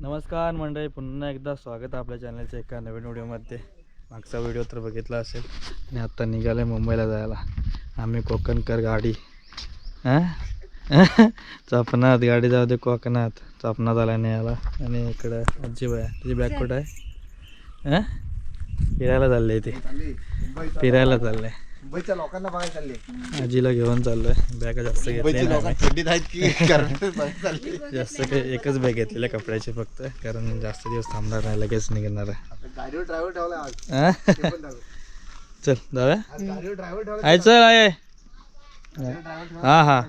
नमस्कार मंडळी, पुन्हा एकदा स्वागत आहे आपल्या चॅनलच्या एका नवीन व्हिडिओमध्ये. मागचा व्हिडिओ तर बघितला असेल. आणि आता निघाले मुंबईला जायला आम्ही. कोकणकर गाडी चापणात गाडी जाऊ दे कोकणात. चापणात आला न्यायला. आणि इकडं आजी बाय, तुझी बॅग कुठं आहे? फिरायला चालले ते, फिरायला चाललंय. मुंबईच्या लोकांना बघायला चालले. आजीला घेऊन चाललोय. बॅग जास्त घेतली जास्त काही एकच बॅग घेतलेल्या कपड्याची फक्त, कारण जास्त दिवस थांबणार नाही, लगेच निघणार आहे. गाडीवर ड्रायव्हर ठेवला. चल जाऊया. गाडीवर ड्रायव्हर ठेवला. आहे चल आहे. हा हा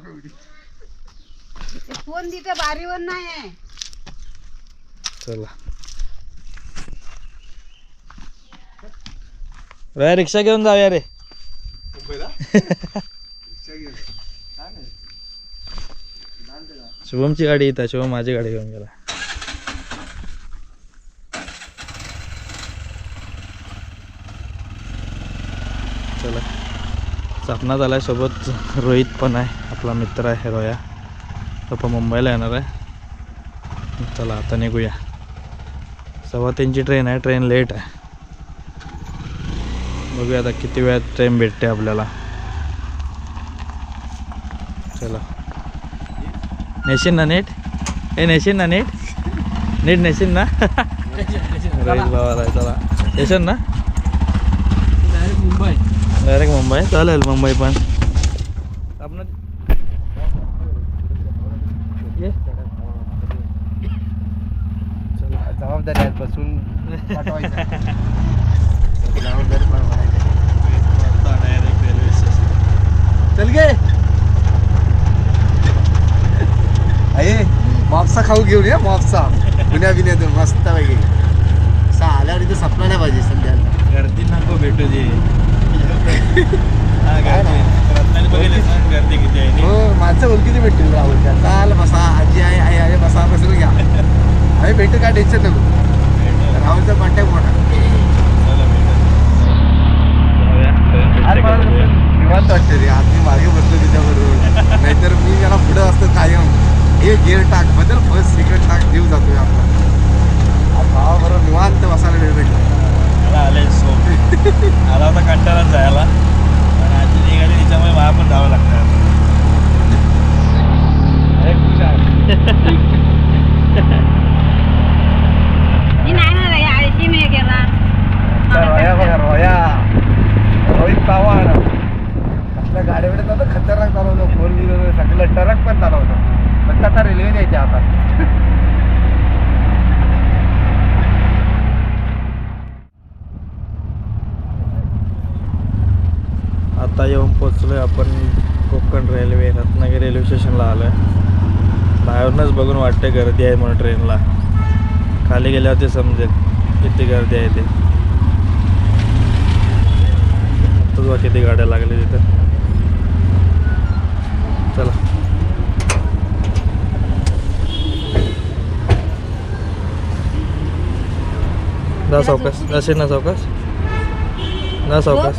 फोन तिथे बारीवर नाही आहे. चला रे, रिक्षा घेऊन जाऊया रे. शुभमची गाडी येत आहे. शुभम माझी गाडी घेऊन गेला. चला चापणात आलाय. सोबत रोहित पण आहे, आपला मित्र आहे रोया. तो मुंबईला येणार आहे. चला आता निघूया. 3:15ची ट्रेन आहे. ट्रेन लेट आहे. बघूया आता किती वेळात ट्रेन भेटते आपल्याला. चला नेशीन ना नीट? हे नेशीन ना नीट? नीट नेशीन ना? रोहित भावाला. चला नेशीन ना? डायरेक्ट मुंबई. चालेल मुंबई पण. आपण जबाबदारी आहे बसून पाठवायचं. Direct railway station. चल गे आहे. मॉपसा खाऊ घेऊन या. मॉपसा पुण्या बिण्यातून मस्त पैकी. आल्यावर इथे सपना नाही पाहिजे सध्याला. गर्दी नको भेटू दे. गर्दी किती आहे. हो माणसं ओळखीची भेटतील. राहुलच्या चाल बसा. आजी आहे, आई आहे, बसा बसून घ्या. आम्ही भेटू काय टेन्शन नको. राहुलचा कॉन्टॅक्ट मोठा. निवांत वाटते रे. आज मी मागे बसलो तिच्याबरोबर. नाहीतर मी याला पुढं असतो कायम. हे गेअर टाक, बदल फर्स्ट सेकंड टाक, जीव जातोय आपला. भावाबरोबर निवांत बसायला वेळ भेटला. आले सो आला होता कंटाळा जायला, पण आजी निघाली तिच्यामुळे मला पण जावं लागतं. रोहित चव्हाण आपल्या गाडीकडे तर खतरनाक चालवलं. 4 व्हीलर सगळं ट्रक पण चालवलं. फक्त आता रेल्वे द्यायची आता. आता येऊन पोचलोय आपण कोकण रेल्वे, रत्नागिरी रेल्वे स्टेशनला आलोय. बाहेरूनच बघून वाटते गर्दी आहे म्हणून ट्रेनला. खाली गेल्यावर समजेल किती गर्दी आहे ते. आत्ताच बघा किती गाड्या लागल्या तिथं. चला जा सावकाश. जाशील ना सावकाश? ना सावकाश.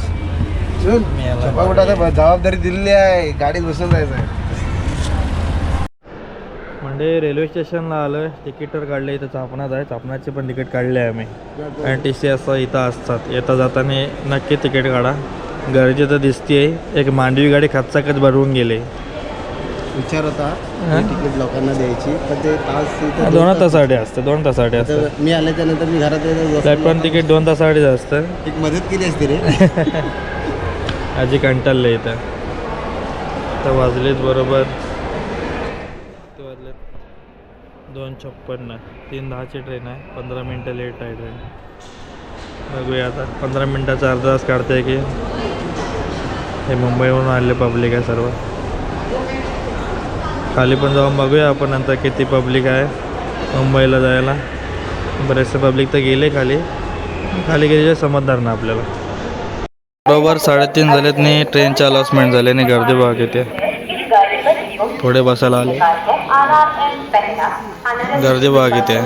जबाबदारी दिलेली आहे. गाडीत बसून जायचं आहे. म्हणजे रेल्वे स्टेशनला आलोय. तिकीट तर काढले. इथं चापणात आहे. चापणाची पण तिकीट काढली आहे आम्ही. आणि TC असं इथं असतात. येता जाताना नक्की तिकीट काढा. गर्दी तर दिसते. एक मांडवी गाडी खचाखच भरवून गेले. विचार होता तिकीट लोकांना द्यायची, पण ते तास 2 तासासाठी असतं. 2 तासासाठी असतं. मी आल्याच्या नंतर मी घरात प्लॅटफॉर्म तिकीट 2 तासासाठीच असतं. एक मदत केली असते रे. आजी कंटाळले इथं. तर वाजलेत बरोबर 2:56. 3:10ची ट्रेन आहे. 15 मिनटं लेट आहे ट्रेन. बघूया आता 15 मिनटाचा अर्धा तास काढते की. हे मुंबईवरून आलेले पब्लिक आहे सर्व. खाली पण जाऊन बघूया आपण नंतर किती पब्लिक आहे मुंबईला जायला. बरेचसे पब्लिक तर गेले खाली. खाली गेले समजदार ना आपल्याला. बरोबर 3:30 झालेत आणि ट्रेनचे अनाउन्समेंट झाले आणि गर्दी बघा किती. थोडे बसायला आले. गर्दी बघा किती आहे.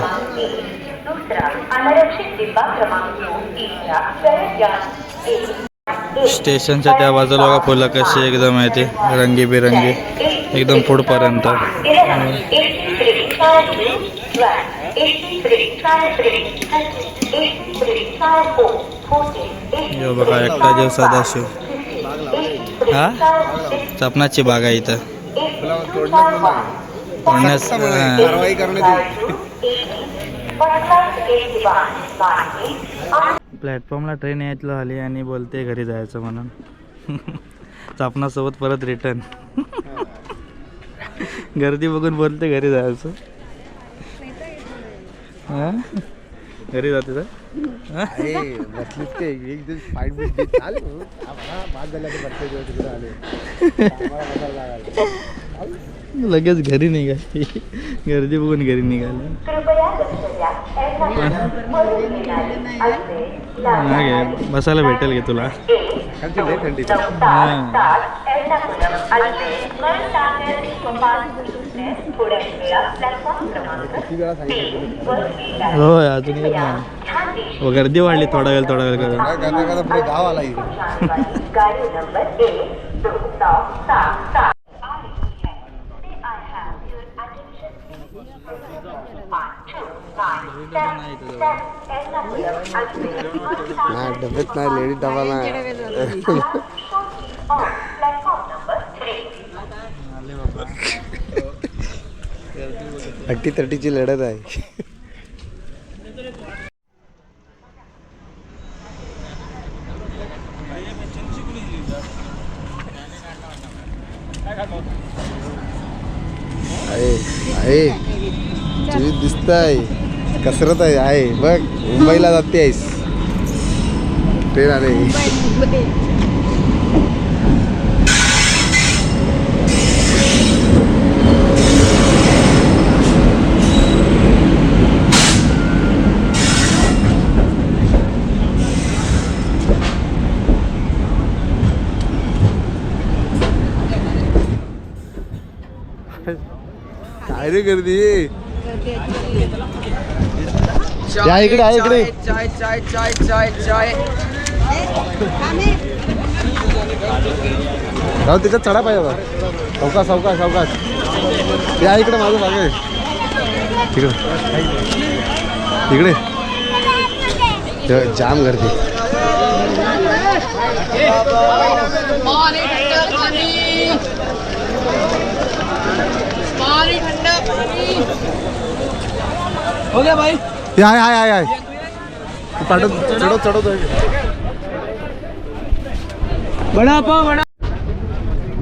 स्टेशनच्या त्या बाजूला बघा फुलं कशी एकदम आहे ती रंगीबिरंगी एकदम पुढपर्यंत. यो बघा एकटा देव सदाशिव. हा सपनाची बाग आहे इथं. तोडण्यास कारवाई करण्यात प्लॅटफॉर्मला ट्रेन यायला आली आणि बोलते घरी जायचं म्हणून. सपनासोबत परत रिटर्न. गर्दी बघून बोलते घरी जायचं. हा घरी जाते तर बसलीच ते एक दिवस फाईट बीट चालेल बाद झाल्या तिकडे आले लगेच घरी निघाली. गर्दी बघून घरी निघाली. बसायला भेटेल घे तुला. थंडी होय अजून येत नाही. गर्दी वाढली थोडा वेळ करून. पुढे गाव आला नाही डब्यात नाही लेडीज डबा नाही. 30-30ची लढत आहे. आहे तुझी दिसत आहे कसरत आहे बघ. मुंबईला जाते आहेस. ट्रेन आले. काय रे गर्दी. या इकडे आहे इकडे. चाय चाय चाय चाय चाय. राहू त्याच्यात चढा पाहिजे होता. सावकाश या इकडे माझं मागे इकडे जाम गर्दी. हो गया भाई. हाय चढवतोय.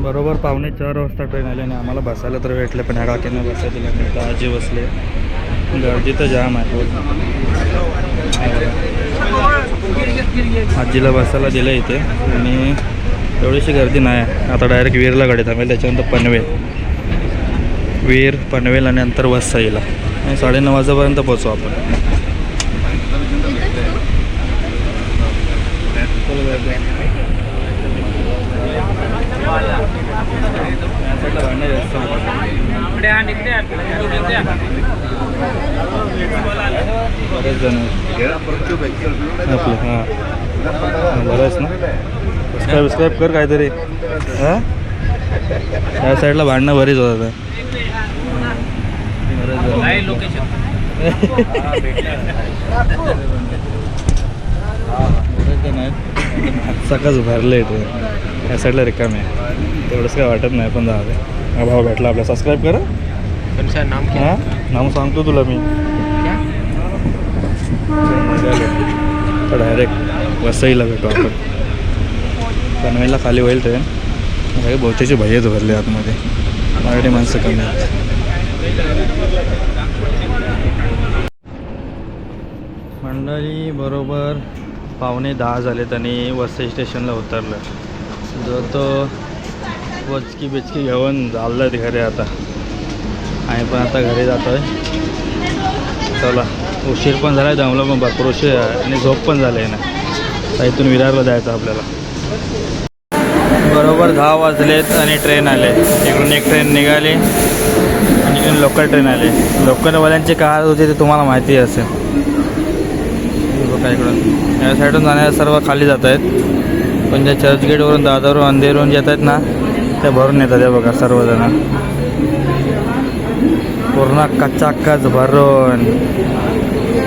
बरोबर 3:45 वाजता ट्रेन आली आणि आम्हाला बसायला तर भेटले, पण ह्या काकींना बसायला दिलं नाही. तर आजी बसले. गर्दी तर जाम आहे. आजीला बसायला दिलं इथे आणि एवढीशी गर्दी नाही. आता डायरेक्ट वीरला गाडी थांबेल, त्याच्यानंतर पनवेल आणि नंतर वसईला. आणि 9:30 वाजेपर्यंत पोचू आपण. बरेच जण आपले हां बरंच ना. सबस्क्राईब कर काहीतरी. हां या साईडला भांडणं बरीच होतात. सकाळच भरलं आहे ते. या साईडला रिकामी आहे. तेवढंच काय वाटत नाही, पण हा भाव भेटला आपला. सबस्क्राईब करा. हां नाव सांगतो तुला मी. तर डायरेक्ट वसईला भेटू आपण. पनवेलला खाली होईल ट्रेन. काही बहुतेचे भैयेच भरले आतमध्ये. मराठी माणसं कमी आहेत. मंडळी बरोबर 9:45 झालेत आणि वसई स्टेशनला उतरलं. जो तो वचकी बिचकी घेऊन चाललं आहे घरी. आता आणि पण आता घरी जातो आहे. चला उशीर पण झाला आहे, दमलं पण भरपूर उशीर आहे आणि झोप पण झाली आहे ना. तर इथून विरारला जायचं आपल्याला. बरोबर 10 वाजलेत आणि ट्रेन आले. इकडून एक ट्रेन निघाली आणि इकडून लोकल ट्रेन आले. लोकलवाल्यांची कार होती ते तुम्हाला माहिती असेल. बघा इकडून या साईडून जाणाऱ्या सर्व खाली जात आहेत, पण ज्या चर्चगेटवरून दादरवरून अंधेरीवरून येत आहेत ना, त्या भरून येतात. हे बघा सर्वजण. पूर्ण कच्चाकच भरून.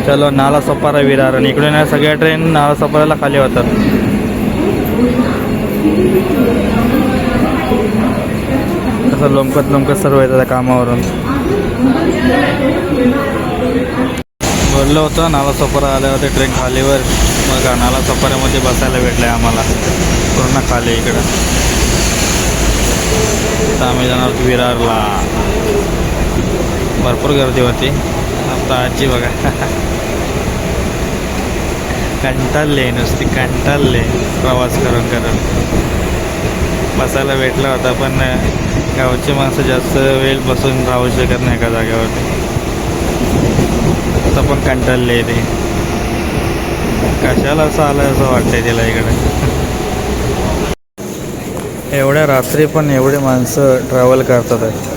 चलो नाला सपारा विरार. आणि इकडून या सगळ्या ट्रेन नाला सपाराला खाली होतात. तसं लोंबकत सर्व येतात त्या कामावरून. बोललं होतं नाला सपारा आल्या होते ट्रेन खालीवर. मग नाला सपाऱ्यामध्ये बसायला भेटलं आहे आम्हाला पूर्ण खाली इकडं. आता आम्ही जाणार आहोत विरारला. भरपूर गर्दी होती. आता आजी बघा कंटाळले, नुसती कंटाळले प्रवास करून करून. बसायला भेटला होता पण गावची माणसं जास्त वेळ बसून राहू शकत नाही एका जागेवरती. आता पण कंटाळले ते. कशाला असं आलं असं वाटतंय तिला इकडे. एवढ्या रात्री पण एवढे माणसं ट्रॅव्हल करतात आहे.